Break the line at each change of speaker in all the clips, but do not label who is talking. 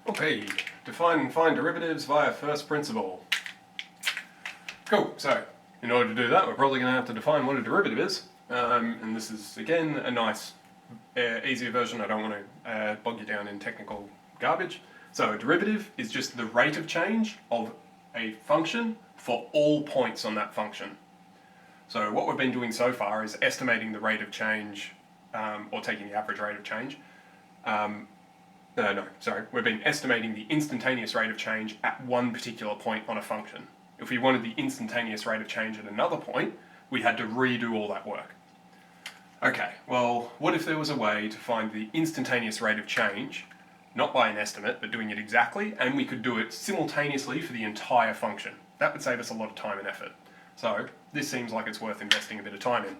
Okay, define and find derivatives via first principle. Cool, so in order to do that we're probably going to have to define what a derivative is. And this is again a nice easier version. I don't want to bog you down in technical garbage. So a derivative is just the rate of change of a function for all points on that function. So what we've been doing so far is estimating the rate of change, or taking the average rate of change. We've been estimating the instantaneous rate of change at one particular point on a function. If we wanted the instantaneous rate of change at another point, we had to redo all that work. Okay, well, what if there was a way to find the instantaneous rate of change, not by an estimate, but doing it exactly, and we could do it simultaneously for the entire function? That would save us a lot of time and effort. So, this seems like it's worth investing a bit of time in.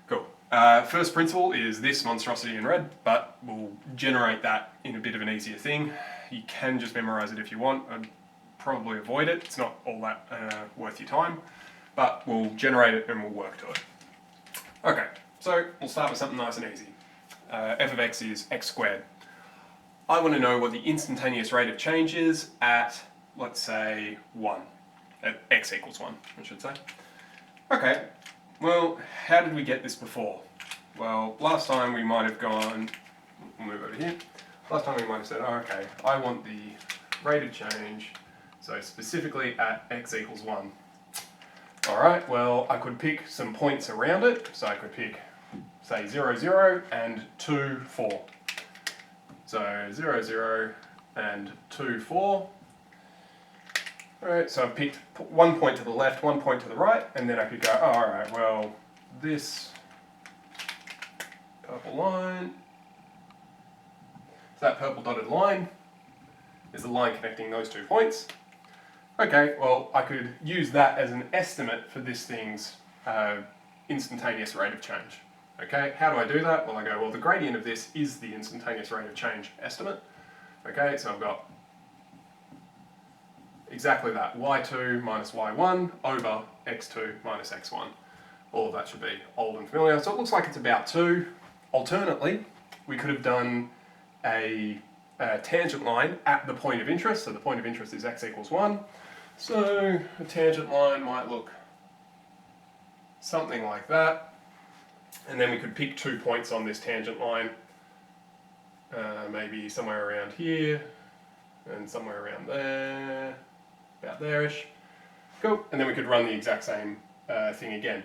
Cool. First principle is this monstrosity in red, but we'll generate that in a bit of an easier thing. You can just memorize it if you want. I'd probably avoid it. It's not all that worth your time, but we'll generate it and we'll work to it. Okay, so we'll start with something nice and easy. F of x is x squared. I want to know what the instantaneous rate of change is at, let's say, 1. At x equals 1, I should say. Okay. Well, how did we get this before? Well, last time we might have gone, we'll move over here. Last time we might have said, oh, okay, I want the rate of change, so specifically at x equals 1. Alright, well, I could pick some points around it, so I could pick, say, 0, 0 and 2, 4. So 0, 0 and 2, 4. Alright, so I've picked one point to the left, one point to the right, and then I could go, oh, alright, well, this purple line, so that purple dotted line is the line connecting those 2 points. Okay, well, I could use that as an estimate for this thing's instantaneous rate of change. Okay, how do I do that? Well, I go, well, the gradient of this is the instantaneous rate of change estimate. Okay, so I've got exactly that, y2 minus y1 over x2 minus x1. All of that should be old and familiar. So it looks like it's about 2. Alternately, we could have done a tangent line at the point of interest. So the point of interest is x equals 1. So a tangent line might look something like that. And then we could pick 2 points on this tangent line. Maybe somewhere around here and somewhere around there. About there-ish. Cool. And then we could run the exact same thing again.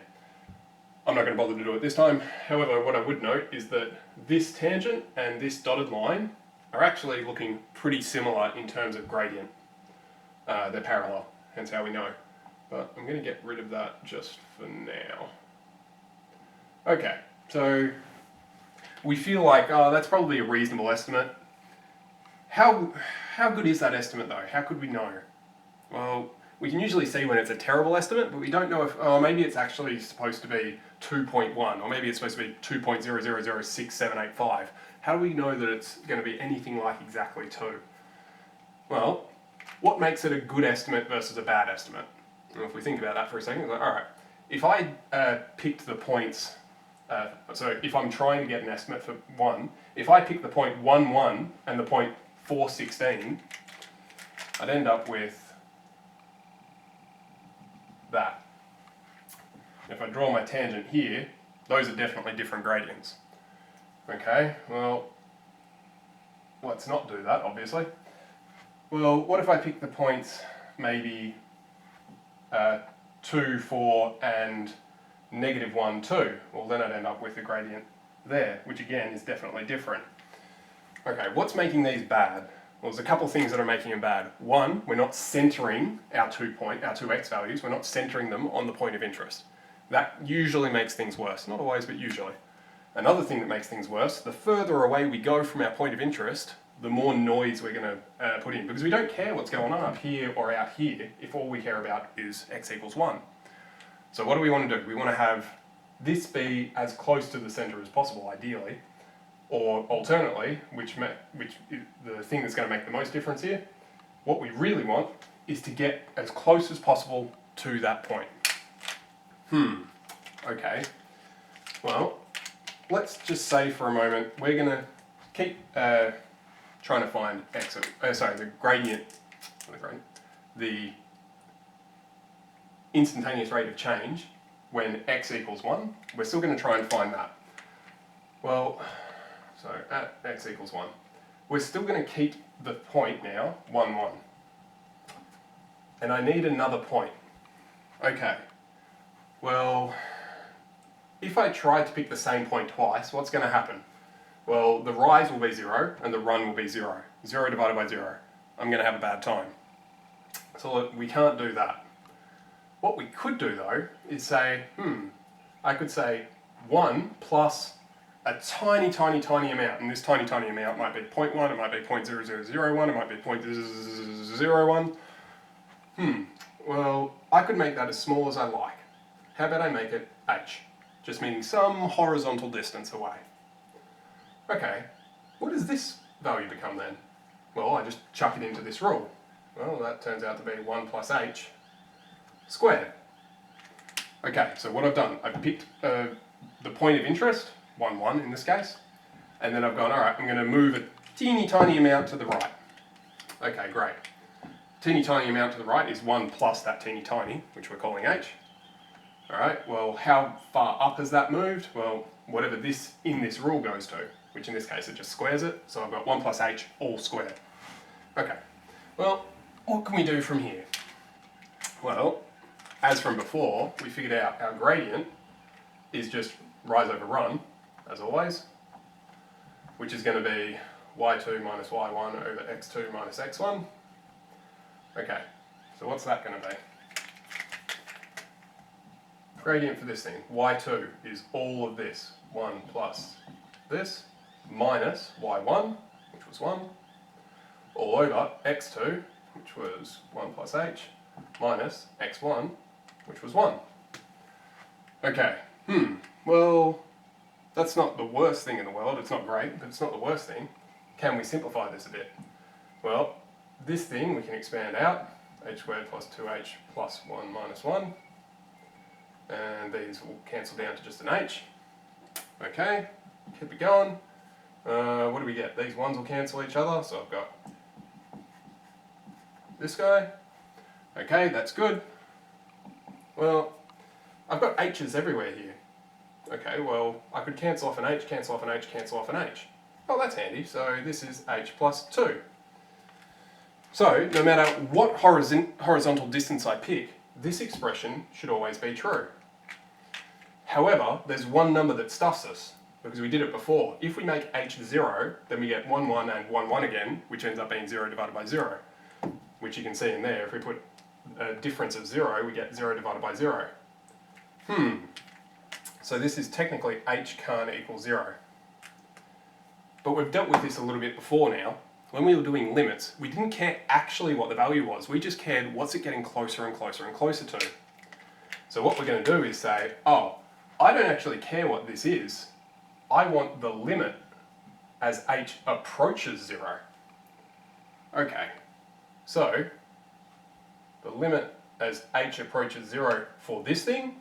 I'm not going to bother to do it this time. However, what I would note is that this tangent and this dotted line are actually looking pretty similar in terms of gradient. They're parallel, hence how we know. But I'm going to get rid of that just for now. Okay, so we feel like, oh, that's probably a reasonable estimate. How good is that estimate though? How could we know? Well, we can usually see when it's a terrible estimate, but we don't know if, oh, maybe it's actually supposed to be 2.1, or maybe it's supposed to be 2.0006785. How do we know that it's going to be anything like exactly 2? Well, what makes it a good estimate versus a bad estimate? Well, if we think about that for a second, it's like, alright, if I picked the points, so if I'm trying to get an estimate for 1, if I pick the point 1, 1 and the point 4, 16, I'd end up with that. If I draw my tangent here, those are definitely different gradients. Okay, well, let's not do that, obviously. Well, what if I pick the points maybe 2, 4 and -1, 2? Well, then I'd end up with a gradient there, which again is definitely different. Okay, what's making these bad? Well, there's a couple of things that are making them bad. One, we're not centering our 2 x values, we're not centering them on the point of interest. That usually makes things worse. Not always, but usually. Another thing that makes things worse, the further away we go from our point of interest, the more noise we're going to put in. Because we don't care what's going on up here or out here if all we care about is x equals 1. So what do we want to do? We want to have this be as close to the centre as possible, ideally. Or alternately, which is the thing that's going to make the most difference here, what we really want is to get as close as possible to that point. Okay. Well, let's just say for a moment we're going to keep trying to find the gradient, the instantaneous rate of change when x equals 1, we're still going to try and find that. Well, so at x equals 1, we're still going to keep the point now 1, 1. And I need another point. Okay, well, if I try to pick the same point twice, what's going to happen? Well, the rise will be 0 and the run will be 0. 0 divided by 0. I'm going to have a bad time. So look, we can't do that. What we could do though is say, I could say 1 plus a tiny, tiny, tiny amount, and this tiny, tiny amount might be 0.1, it might be 0.0001, it might be 0.001. Well, I could make that as small as I like. How about I make it h, just meaning some horizontal distance away. Okay, what does this value become then? Well, I just chuck it into this rule. Well, that turns out to be 1 plus h squared. Okay, so what I've done, I've picked the point of interest, 1, 1 in this case, and then I've gone, alright, I'm going to move a teeny tiny amount to the right. Okay, great. Teeny tiny amount to the right is 1 plus that teeny tiny, which we're calling h. Alright, well, how far up has that moved? Well, whatever this in this rule goes to, which in this case it just squares it, so I've got 1 plus h all squared. Okay, well, what can we do from here? Well, as from before, we figured out our gradient is just rise over run, as always, which is going to be y2 minus y1 over x2 minus x1. Okay, so what's that going to be? Gradient for this thing, y2 is all of this, 1 plus this, minus y1, which was 1, all over x2, which was 1 plus h, minus x1, which was 1. Okay, well, that's not the worst thing in the world, it's not great, but it's not the worst thing. Can we simplify this a bit? Well, this thing we can expand out, h squared plus 2h plus 1 minus 1, and these will cancel down to just an h. Okay, keep it going. What do we get? These ones will cancel each other, so I've got this guy. Okay, that's good. Well, I've got h's everywhere here. Okay, well, I could cancel off an h, cancel off an h, cancel off an h. Oh, that's handy. So this is h plus 2. So, no matter what horizontal distance I pick, this expression should always be true. However, there's one number that stuffs us, because we did it before. If we make h 0, then we get 1, 1 and 1, 1 again, which ends up being 0 divided by 0. Which you can see in there, if we put a difference of 0, we get 0 divided by 0. So this is technically h can't equal 0. But we've dealt with this a little bit before now. When we were doing limits, we didn't care actually what the value was. We just cared what's it getting closer and closer and closer to. So what we're going to do is say, oh, I don't actually care what this is. I want the limit as h approaches 0. Okay, so the limit as h approaches 0 for this thing,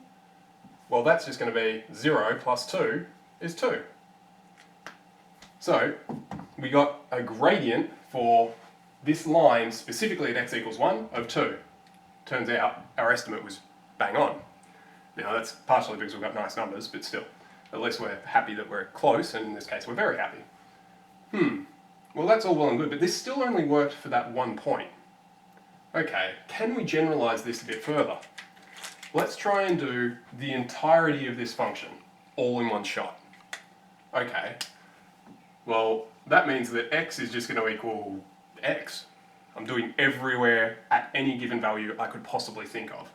well, that's just going to be 0 plus 2 is 2. So we got a gradient for this line, specifically at x equals 1, of 2. Turns out our estimate was bang on. Now that's partially because we've got nice numbers, but still, at least we're happy that we're close, and in this case we're very happy. Well, that's all well and good, but this still only worked for that one point. Okay, can we generalize this a bit further? Let's try and do the entirety of this function, all in one shot. Okay, well, that means that x is just going to equal x. I'm doing everywhere at any given value I could possibly think of.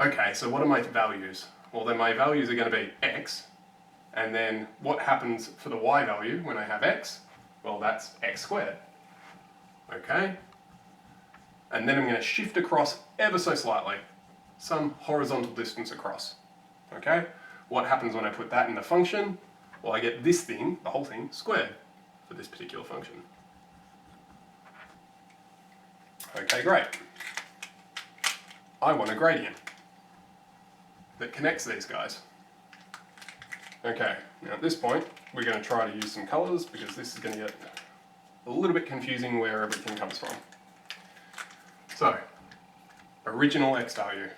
Okay, so what are my values? Well, then my values are going to be x, and then what happens for the y value when I have x? Well, that's x squared. Okay, and then I'm going to shift across ever so slightly, some horizontal distance across. Okay, what happens when I put that in the function? Well, I get this thing, the whole thing, squared for this particular function. Okay, great. I want a gradient that connects these guys. Okay, now at this point, we're going to try to use some colours because this is going to get a little bit confusing where everything comes from. So, original x value,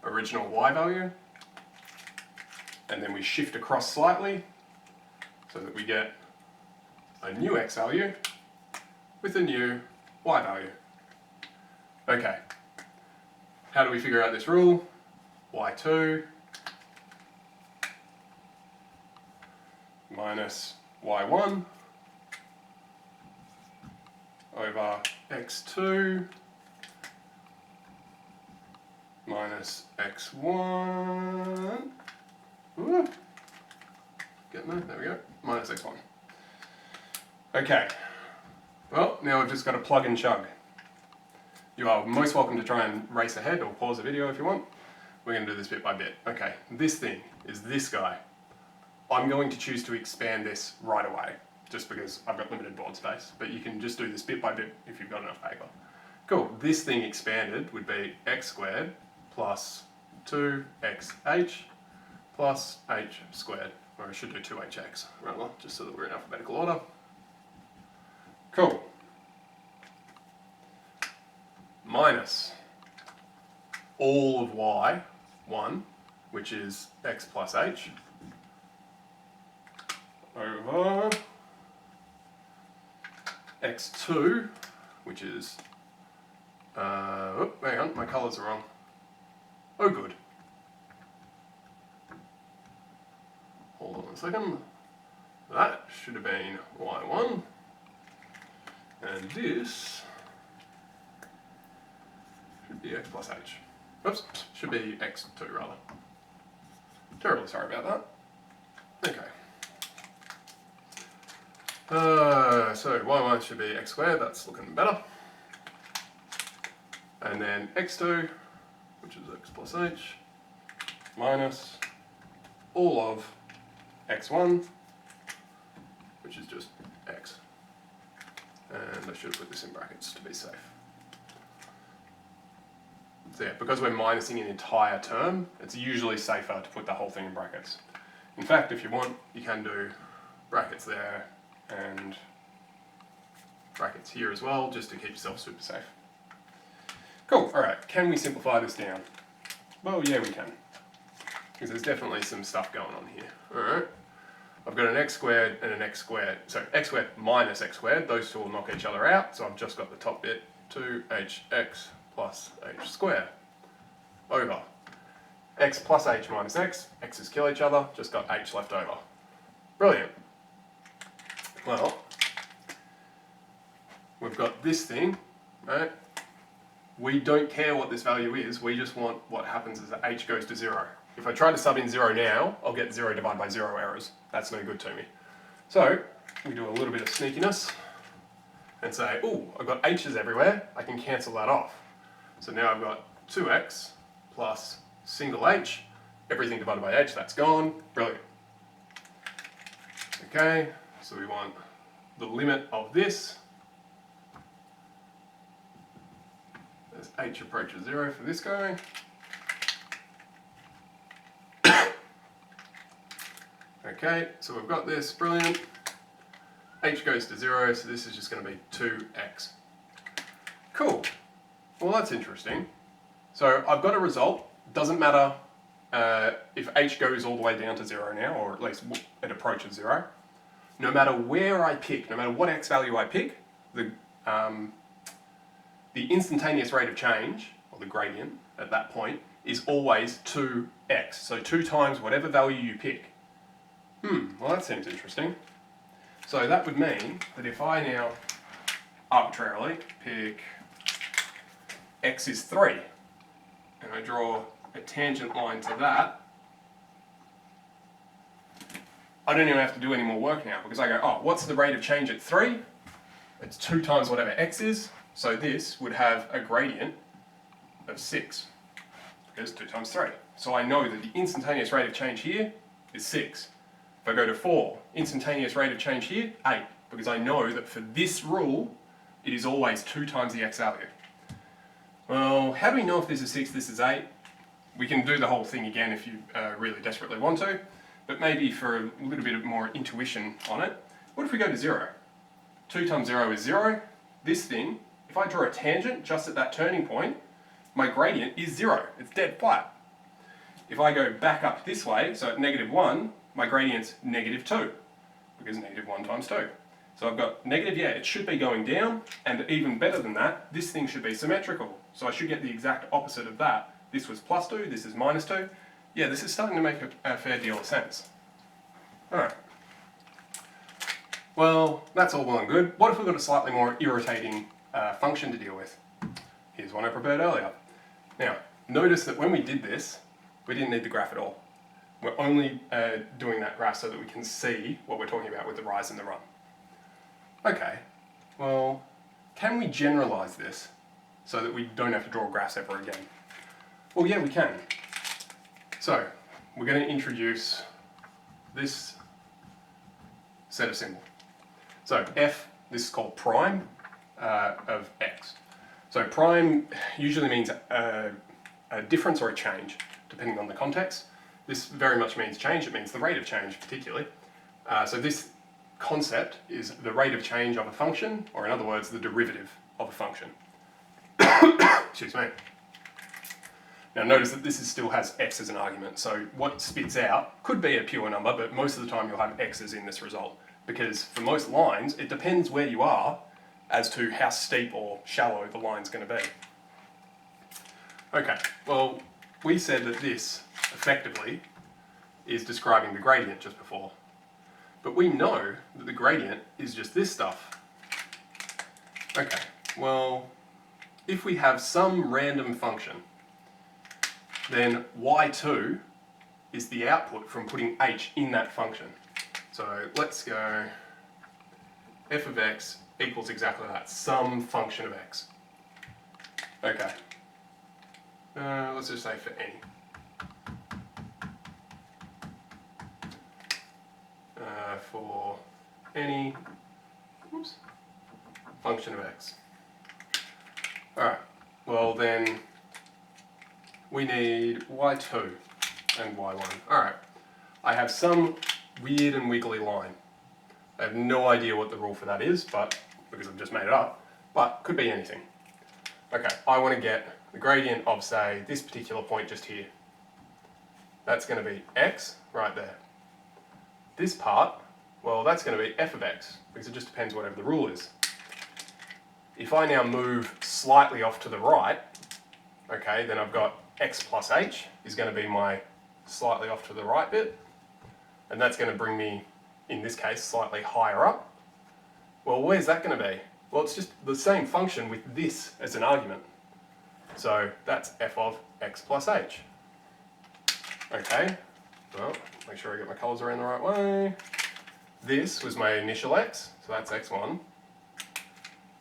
original y value, and then we shift across slightly so that we get a new x value with a new y value. Okay, how do we figure out this rule? y2 minus y1 over x2 minus x1. Ooh. Getting there we go. Minus x1. Okay, well, now we've just got to plug and chug. You are most welcome to try and race ahead or pause the video if you want. We're going to do this bit by bit. Okay, this thing is this guy. I'm going to choose to expand this right away, just because I've got limited board space, but you can just do this bit by bit if you've got enough paper. Cool, this thing expanded would be x squared plus 2xh plus h squared, or I should do 2hx rather, just so that we're in alphabetical order. Cool. Minus all of y1, which is x plus h, over x2, which is, hang on, my colours are wrong. Oh good. Hold on a second. That should have been y1, and this should be x plus h. Oops, should be x2 rather. Terribly sorry about that. Okay. So y1 should be x squared, that's looking better. And then x2, which is x plus h, minus all of x1, which is just x. And I should have put this in brackets to be safe. So yeah, because we're minusing an entire term, it's usually safer to put the whole thing in brackets. In fact, if you want, you can do brackets there and brackets here as well, just to keep yourself super safe. Cool, alright, can we simplify this down? Well, yeah we can, because there's definitely some stuff going on here. Alright, I've got an x squared and an x squared, so x squared minus x squared, those two will knock each other out, so I've just got the top bit, 2hx plus h squared, over x plus h minus x, x's kill each other, just got h left over. Brilliant. Well, we've got this thing, right? We don't care what this value is, we just want what happens as h goes to 0. If I try to sub in 0 now, I'll get 0 divided by 0 errors. That's no good to me. So, we do a little bit of sneakiness and say, ooh, I've got h's everywhere, I can cancel that off. So now I've got 2x plus single h, everything divided by h, that's gone, brilliant. Okay, so we want the limit of this as h approaches 0 for this guy. Okay, so we've got this, brilliant. H goes to 0, so this is just going to be 2x. Cool. Well, that's interesting. So I've got a result. Doesn't matter if h goes all the way down to 0 now, or at least it approaches 0. No matter where I pick, no matter what x value I pick, the instantaneous rate of change, or the gradient at that point, is always 2x. So 2 times whatever value you pick. Well that seems interesting. So that would mean that if I now arbitrarily pick x is 3, and I draw a tangent line to that, I don't even have to do any more work now, because I go, oh, what's the rate of change at 3? It's 2 times whatever x is, so this would have a gradient of 6, because 2 times 3. So I know that the instantaneous rate of change here is 6. If I go to 4, instantaneous rate of change here, 8, because I know that for this rule, it is always 2 times the x value. Well, how do we know if this is 6, this is 8? We can do the whole thing again if you really desperately want to, but maybe for a little bit of more intuition on it, What if we go to 0? 2 times 0 is 0. This thing, if I draw a tangent just at that turning point, my gradient is 0. It's dead flat. If I go back up this way, so at -1, my gradient's -2, because -1 times 2. So I've got negative, yeah, it should be going down, and even better than that, this thing should be symmetrical. So I should get the exact opposite of that. This was +2, this is -2. Yeah, this is starting to make a fair deal of sense. Alright. Well, that's all well and good. What if we've got a slightly more irritating function to deal with? Here's one I prepared earlier. Now, notice that when we did this, we didn't need the graph at all. We're only doing that graph so that we can see what we're talking about with the rise and the run. Okay, well, can we generalize this so that we don't have to draw graphs ever again? Well, yeah, we can. So, we're going to introduce this set of symbols. So, f, this is called prime of x. So, prime usually means a difference or a change, depending on the context. This very much means change. It means the rate of change, particularly. So this concept is the rate of change of a function, or in other words, the derivative of a function. Excuse me. Now notice that this still has x as an argument, so what it spits out could be a pure number, but most of the time you'll have x's in this result, because for most lines, it depends where you are as to how steep or shallow the line's going to be. Okay, well, we said that this, effectively, is describing the gradient just before. But we know that the gradient is just this stuff. Okay, well, if we have some random function, then y2 is the output from putting h in that function. So let's go f of x equals exactly that, some function of x. Okay. Let's just say for any. For any function of x. Alright, well then we need y2 and y1. Alright, I have some weird and wiggly line. I have no idea what the rule for that is, but because I've just made it up, but could be anything. Okay, I want to get the gradient of, say, this particular point just here. That's going to be x right there. This part, well, that's going to be f of x, because it just depends whatever the rule is. If I now move slightly off to the right, okay, then I've got x plus h is going to be my slightly off to the right bit, and that's going to bring me, in this case, slightly higher up. Well, where's that going to be? Well, it's just the same function with this as an argument. So that's f of x plus h. Okay, well, make sure I get my colours around the right way. This was my initial x, so that's x1.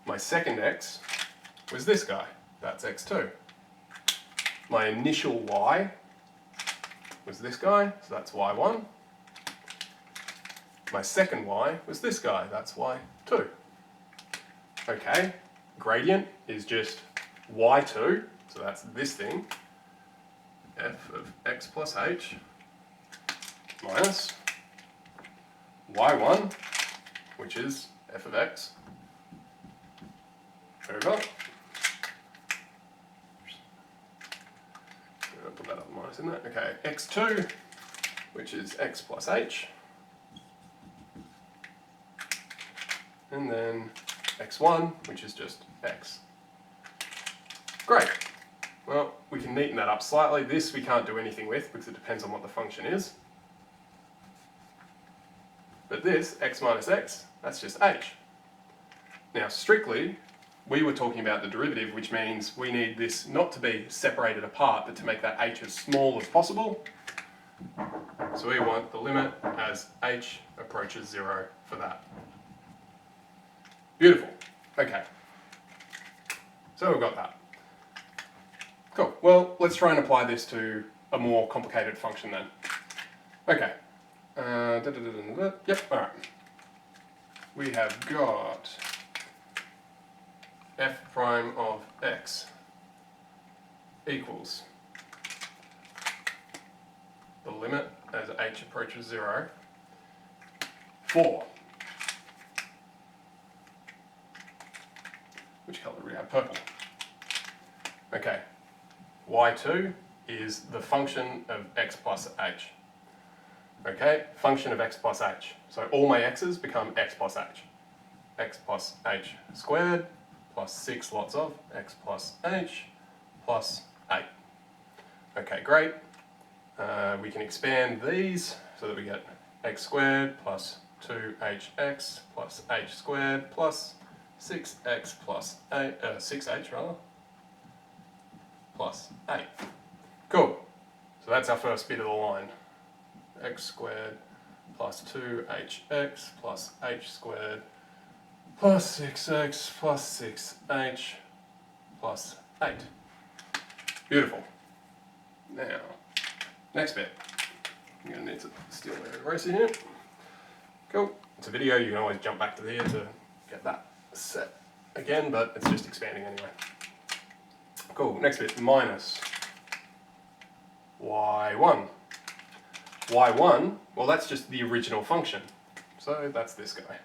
My second x was this guy, that's x2. My initial y was this guy, so that's y1. My second y was this guy, that's y2. Okay, gradient is just y2, so that's this thing, f of x plus h minus y1, which is f of x over, I'll put that up minus in there, okay, x2, which is x plus h, and then x1, which is just x. Great. Well, we can neaten that up slightly. This we can't do anything with because it depends on what the function is. But this, x minus x, that's just h. Now, strictly, we were talking about the derivative, which means we need this not to be separated apart, but to make that h as small as possible. So we want the limit as h approaches 0 for that. Beautiful. Okay. So we've got that. Cool. Well, let's try and apply this to a more complicated function then. Okay. Yep, alright. We have got f prime of x equals the limit as h approaches 0 for which colour do we have? Purple. Okay, y2 is the function of x plus h. Okay, function of x plus h. So all my x's become x plus h. X plus h squared plus 6 lots of x plus h plus 8. Okay, great. We can expand these so that we get x squared plus 2hx plus h squared plus 6x plus 8, 6h rather, plus 8. Cool. So that's our first bit of the line. X squared plus 2hx plus h squared plus 6x plus 6h plus 8. Beautiful. Now, next bit. I'm going to need to steal my eraser here. Cool. It's a video, you can always jump back to here to get that set again, but it's just expanding anyway. Cool. Next bit, minus y1. y1, well that's just the original function. So that's this guy.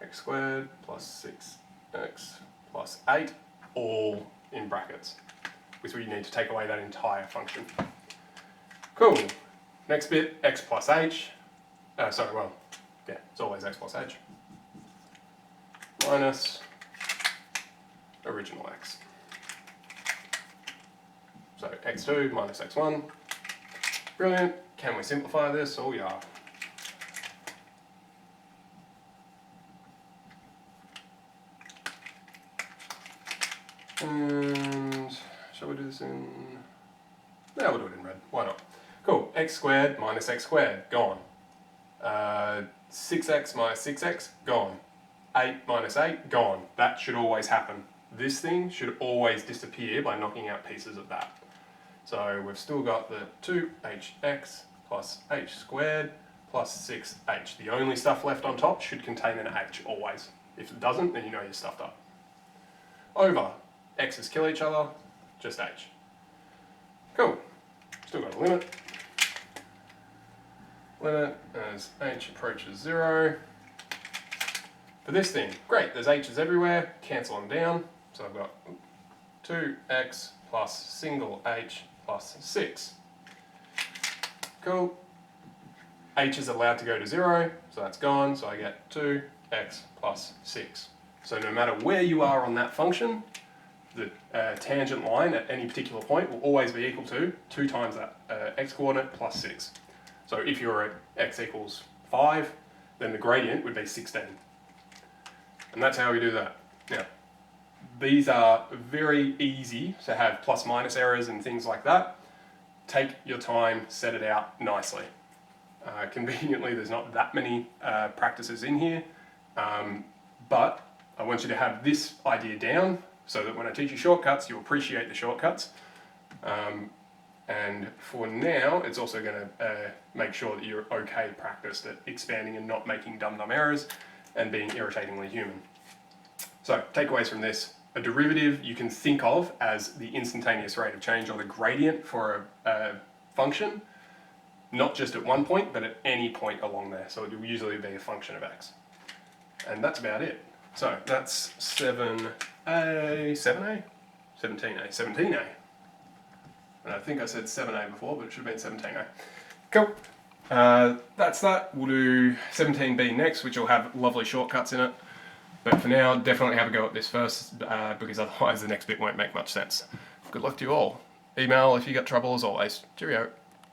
X squared plus 6x plus 8, all in brackets. Which we need to take away that entire function. Cool. Next bit, x plus h. It's always x plus h. Minus original x. So x2 minus x1. Brilliant. Can we simplify this? Oh yeah. And shall we do this in... No, we'll do it in red. Why not? Cool. X squared minus x squared. Gone. 6x minus 6x. Gone. 8 minus 8. Gone. That should always happen. This thing should always disappear by knocking out pieces of that. So we've still got the 2hx plus h squared plus 6h. The only stuff left on top should contain an h always. If it doesn't, then you know you're stuffed up. Over. X's kill each other, just h. Cool. Still got a limit. Limit as h approaches 0. For this thing, great, there's h's everywhere, cancel them down. So I've got 2x plus single h plus 6. Cool. H is allowed to go to 0, so that's gone, so I get 2x plus 6. So no matter where you are on that function, the tangent line at any particular point will always be equal to 2 times that x coordinate plus 6. So if you're at x equals 5, then the gradient would be 16. And that's how we do that. Now, these are very easy to have plus minus errors and things like that. Take your time, set it out nicely. Conveniently, there's not that many practices in here, but I want you to have this idea down so that when I teach you shortcuts, you appreciate the shortcuts. And for now, it's also going to make sure that you're okay practiced at expanding and not making dumb errors and being irritatingly human. So, takeaways from this. A derivative you can think of as the instantaneous rate of change or the gradient for a function, not just at one point, but at any point along there. So it will usually be a function of x. And that's about it. So that's 17A? And I think I said 7A before, but it should have been 17A. Cool. That's that. We'll do 17B next, which will have lovely shortcuts in it. But for now, definitely have a go at this first, because otherwise the next bit won't make much sense. Good luck to you all. Email if you got trouble as always. Cheerio.